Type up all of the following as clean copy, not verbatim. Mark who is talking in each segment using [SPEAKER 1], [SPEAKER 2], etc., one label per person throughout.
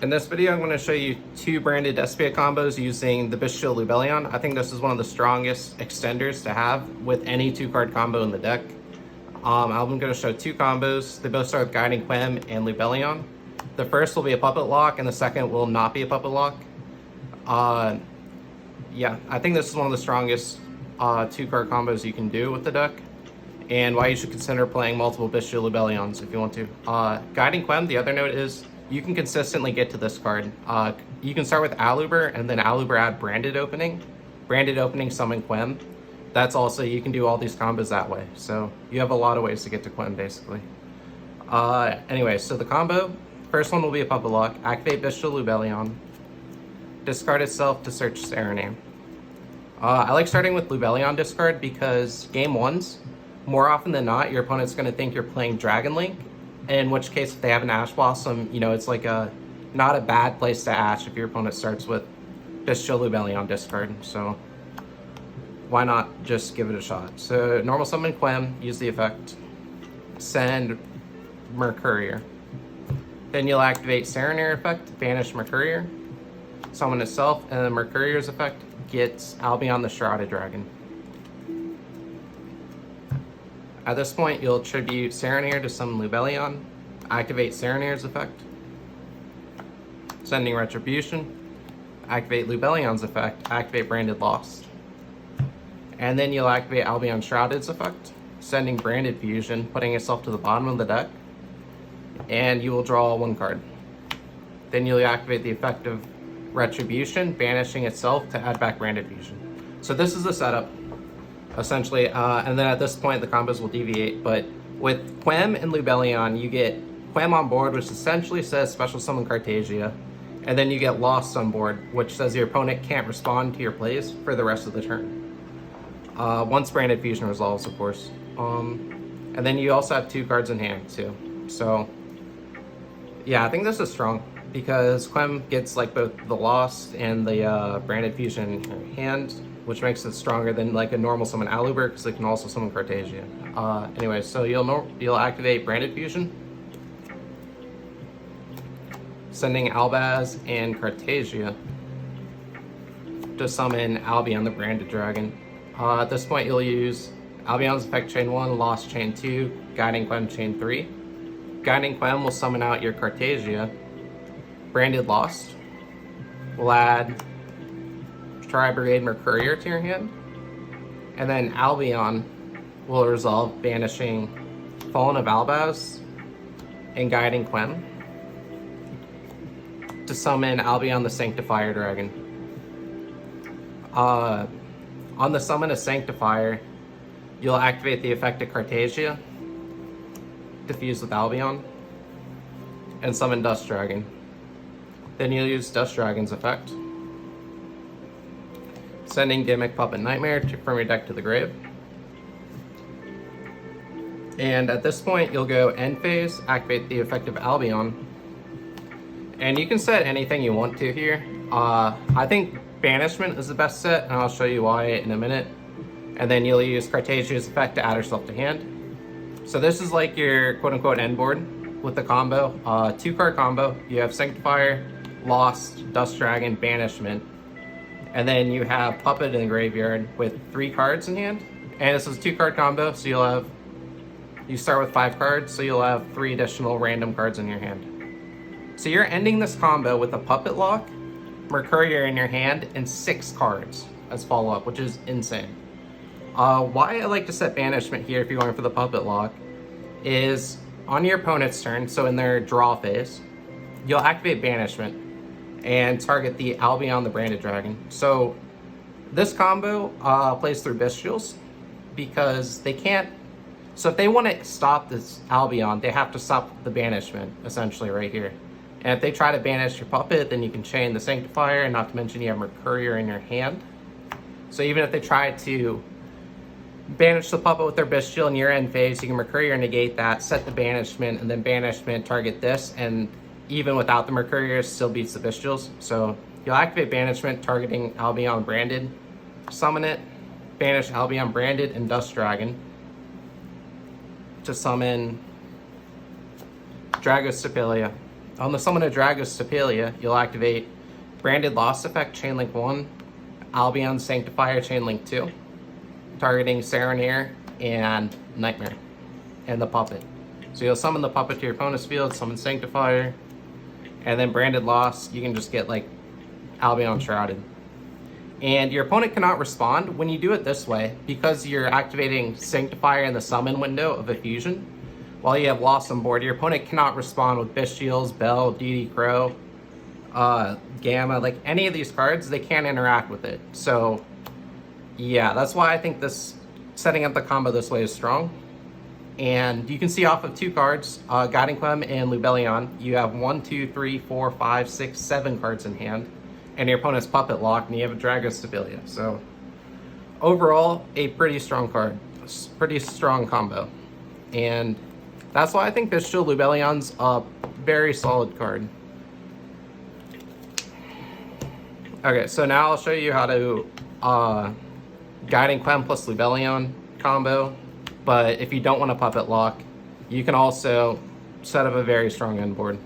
[SPEAKER 1] In this video, I'm going to show you two branded Despia combos using the Bystial Lubellion. I think this is one of the strongest extenders to have with any two-card combo in the deck. I'm going to show two combos. They both start with Guiding Quem and Lubellion. The first will be a puppet lock, and the second will not be a puppet lock. Yeah, I think this is one of the strongest two-card combos you can do with the deck, and why you should consider playing multiple Bystial Lubellions if you want to. Guiding Quem, the other note is, you can consistently get to this card. You can start with Aluber and then Aluber add Branded Opening. Branded Opening summon Quem. That's also, you can do all these combos that way. So you have a lot of ways to get to Quem basically. Anyway, so the combo, first one will be a puppet lock. Activate Bystial Lubellion. Discard itself to search Serenade. I like starting with Lubellion discard because game ones, more often than not, your opponent's going to think you're playing Dragon Link. In which case, if they have an Ash Blossom, you know, it's like not a bad place to Ash if your opponent starts with Bystial Lubellion discard. So why not just give it a shot? So normal summon Quem, use the effect, send Mercurier. Then you'll activate Serenade effect, banish Mercurier, summon itself, and then Mercurier's effect gets Albion the Shrouded Dragon. At this point, you'll attribute Serenade to summon Lubellion, activate Serenade's effect, sending Retribution, activate Lubellion's effect, activate Branded Lost. And then you'll activate Albion Shrouded's effect, sending Branded Fusion, putting itself to the bottom of the deck, and you will draw one card. Then you'll activate the effect of Retribution, banishing itself to add back Branded Fusion. So this is the setup, essentially, and then at this point the combos will deviate, but with Quem and Lubellion, you get Quem on board, which essentially says special summon Cartagia, and then you get Lost on board, which says your opponent can't respond to your plays for the rest of the turn. Once Branded Fusion resolves, of course. And then you also have two cards in hand too. So yeah, I think this is strong because Quem gets like both the Lost and the Branded Fusion in your hand, which makes it stronger than like a normal summon Aluber because it can also summon Cartagia. Anyway, so you'll activate Branded Fusion, sending Albaz and Cartagia to summon Albion the Branded Dragon. At this point, you'll use Albion's effect chain 1, Lost chain 2, Guiding Quem chain 3. Guiding Quem will summon out your Cartagia. Branded Lost will add Tri-Brigade Mercurier to your hand, and then Albion will resolve, banishing Fallen of Albaz and Guiding Quem to summon Albion the Sanctifier Dragon. On the summon of Sanctifier, you'll activate the effect of Cartagia, diffuse with Albion, and summon Dust Dragon. Then you'll use Dust Dragon's effect, sending Gimmick Puppet Nightmare from your deck to the grave. And at this point, you'll go end phase, activate the effect of Albion. And you can set anything you want to here. I think Banishment is the best set, and I'll show you why in a minute. And then you'll use Cartagia's effect to add herself to hand. So this is like your quote-unquote end board with the combo. Two-card combo. You have Sanctifier, Lost, Dust Dragon, Banishment. And then you have Puppet in the graveyard with 3 cards in hand. And this is a 2-card combo, so you start with 5 cards, so you'll have 3 additional random cards in your hand. So you're ending this combo with a Puppet Lock, Mercurier in your hand, and 6 cards as follow-up, which is insane. Why I like to set Banishment here if you're going for the Puppet Lock is on your opponent's turn, so in their draw phase, you'll activate Banishment and target the Albion the Branded Dragon. So this combo plays through Bystials because they can't, so if they want to stop this Albion, they have to stop the Banishment, essentially right here. And if they try to banish your Puppet, then you can chain the Sanctifier, and not to mention you have Mercurier in your hand. So even if they try to banish the Puppet with their Bystial in your end phase, you can Mercurier negate that, set the Banishment, and then Banishment target this, and even without the Mercurier, still beats the Bystials. So you'll activate Banishment, targeting Albion Branded, summon it, banish Albion Branded and Dust Dragon to summon Dragostapilia. On the summon of Bwst, you'll activate Branded Lost Effect, Chainlink 1, Albion Sanctifier, Chainlink 2, targeting Serenir and Nightmare, and the Puppet. So you'll summon the Puppet to your opponent's field, summon Sanctifier, and then Branded Lost, you can just get like Albion Shrouded. And your opponent cannot respond when you do it this way, because you're activating Sanctifier in the summon window of a fusion. While you have Lost on board, your opponent cannot respond with Bystials, Bell, DD Crow, Gamma, like any of these cards, they can't interact with it. So yeah, that's why I think this setting up the combo this way is strong. And you can see off of 2 cards, Guiding Quem and Lubellion, you have 1, 2, 3, 4, 5, 6, 7 cards in hand, and your opponent's Puppet locked, and you have a Bwst. So overall, a pretty strong card, pretty strong combo. And that's why I think Bystial Lubellion's a very solid card. Okay, so now I'll show you how to Guiding Quem plus Lubellion combo. But if you don't want a Puppet lock, you can also set up a very strong end board,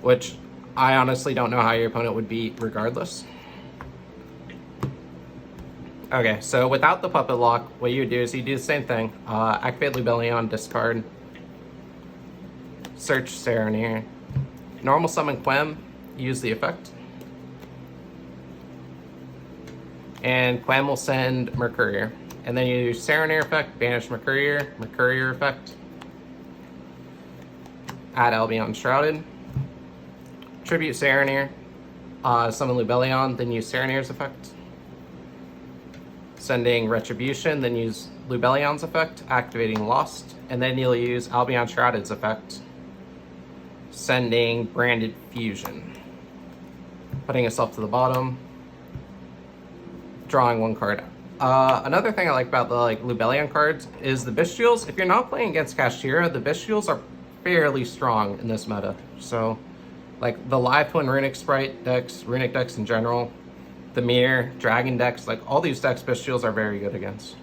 [SPEAKER 1] which I honestly don't know how your opponent would beat regardless. Okay, so without the Puppet lock, what you would do is you do the same thing. Activate Lubellion, discard, search Serenir, normal summon Quem, use the effect, and Quem will send Mercurier. And then you use Serenir effect, banish Mercurier, Mercurier effect, add Albion Shrouded, tribute Serenir, summon Lubellion, then use Serenir's effect, sending Retribution, then use Lubellion's effect, activating Lost, and then you'll use Albion Shrouded's effect, sending Branded Fusion, putting yourself to the bottom, drawing 1 card out. Another thing I like about the Lubellion cards is the Bystials. If you're not playing against Kashtira, the Bystials are fairly strong in this meta. So, like the Live Twin Runic Sprite decks, Runic decks in general, the Mirror, Dragon decks, like all these decks Bystials are very good against.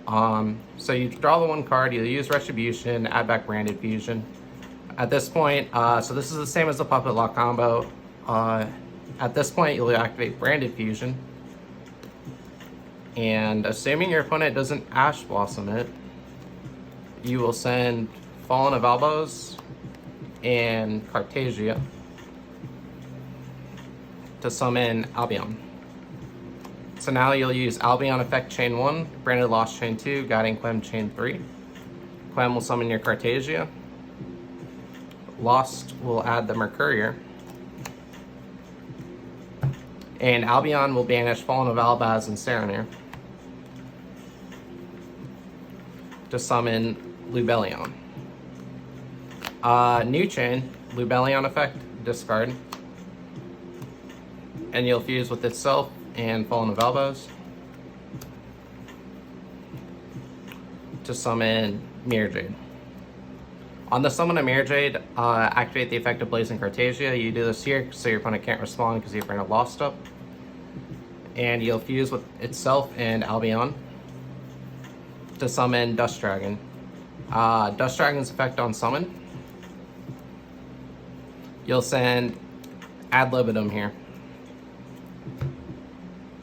[SPEAKER 1] So you draw the 1 card, you use Retribution, add back Branded Fusion. At this point, so this is the same as the Puppet Lock combo. At this point, you'll activate Branded Fusion. And assuming your opponent doesn't Ash Blossom it, you will send Fallen of Elbows and Cartagia to summon Albion. So now you'll use Albion effect chain 1, Branded Lost chain 2, Guiding Quem chain 3. Quem will summon your Cartagia. Lost will add the Mercurier. And Albion will banish Fallen of Albaz and Serenir to summon Lubellion. New chain, Lubellion effect, discard. And you'll fuse with itself and Fallen of Elbows to summon Mirror Jade. On the summon of Mirror Jade, activate the effect of Blazing Cartagia. You do this here so your opponent can't respond because you've been lost up. And you'll fuse with itself and Albion to summon Dust Dragon. Dust Dragon's effect on summon, you'll send Ad Libitum here.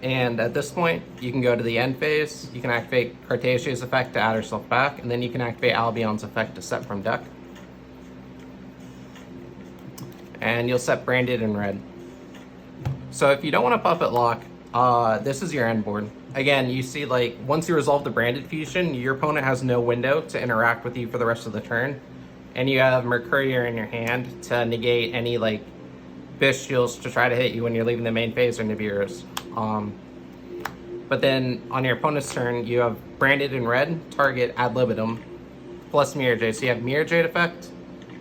[SPEAKER 1] And at this point, you can go to the end phase. You can activate Cartagia's effect to add herself back, and then you can activate Albion's effect to set from deck. And you'll set Branded in red. So if you don't want to Puppet lock, this is your end board. Again, you see once you resolve the Branded Fusion, your opponent has no window to interact with you for the rest of the turn. And you have Mercurier in your hand to negate any Bystials to try to hit you when you're leaving the main phase or Nibiru's. But then on your opponent's turn, you have Branded in red, target Ad Libitum, plus Mirror Jade. So you have Mirror Jade effect,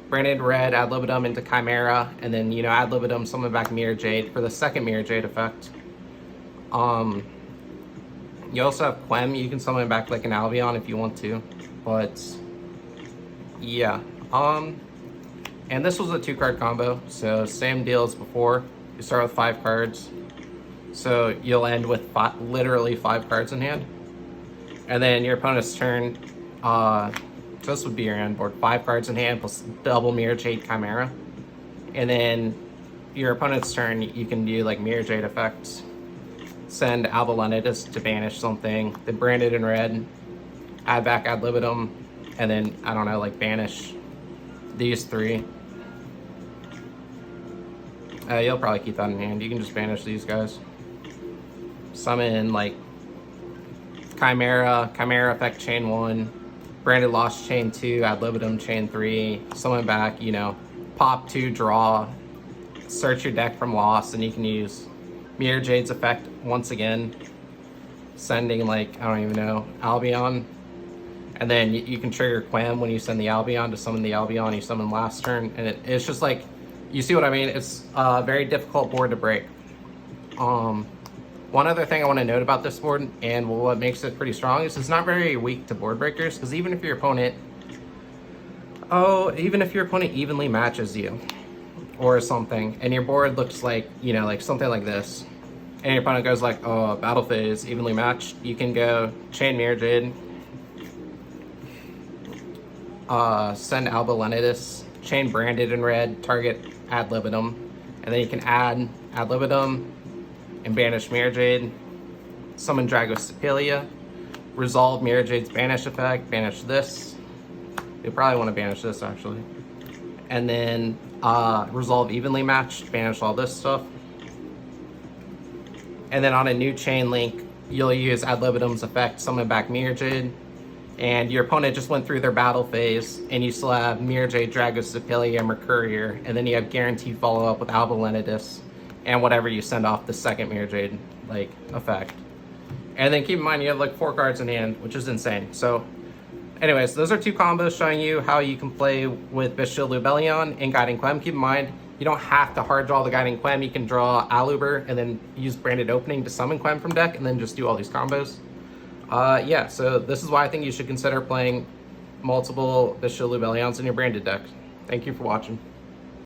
[SPEAKER 1] Branded red, Ad Libitum into Chimera, and then Ad Libitum, summon back Mirror Jade for the second Mirror Jade effect. You also have Quem. You can summon back an Albion if you want to, but yeah. And this was a 2-card combo, so same deal as before. You start with 5 cards, so you'll end with literally 5 cards in hand. And then your opponent's turn, So this would be your end board. 5 cards in hand plus double Mirror Jade Chimera. And then your opponent's turn, you can do like Mirror Jade effects. Send Albalenitis to banish something, then brand it in red, add back Ad Libitum, and then, I don't know, like banish these 3. You'll probably keep that in hand. You can just banish these guys. Summon like Chimera effect chain 1, Branded Lost chain 2, Ad Libitum chain 3, summon back, you know, pop 2, draw, search your deck from Lost, and you can use Mirror Jade's effect once again, sending like, I don't even know, Albion. And then you can trigger Quem when you send the Albion to summon the Albion you summon last turn. And it's just like, you see what I mean? It's a very difficult board to break. One other thing I want to note about this board, and what makes it pretty strong, is it's not very weak to board breakers, because even if your opponent evenly matches you, or something, and your board looks like, you know, like something like this, and your opponent goes like, oh, battle phase, evenly matched, you can go chain Mirror Jade, send Albalenitis, chain Branded in red, target Ad Libitum, and then you can add Ad Libitum and banish Mirror Jade, summon Dragostapelia, resolve Mirror Jade's banish effect, banish this. You probably want to banish this actually. And then resolve evenly matched, banish all this stuff. And then on a new chain link, you'll use Ad Libitum's effect, summon back Mirror Jade, and your opponent just went through their battle phase, and you still have Mirror Jade, Dragostapelia, and Mercurier, and then you have guaranteed follow-up with Albalenitis, and whatever you send off the second Mirror Jade, like, effect. And then keep in mind, you have, like, 4 cards in hand, which is insane. So, anyways, those are 2 combos showing you how you can play with Bystial Lubellion and Guiding Quem. Keep in mind, you don't have to hard draw the Guiding Quem. You can draw Aluber and then use Branded Opening to summon Quem from deck, and then just do all these combos. Yeah, so this is why I think you should consider playing multiple Bystial Lubellions in your branded deck. Thank you for watching.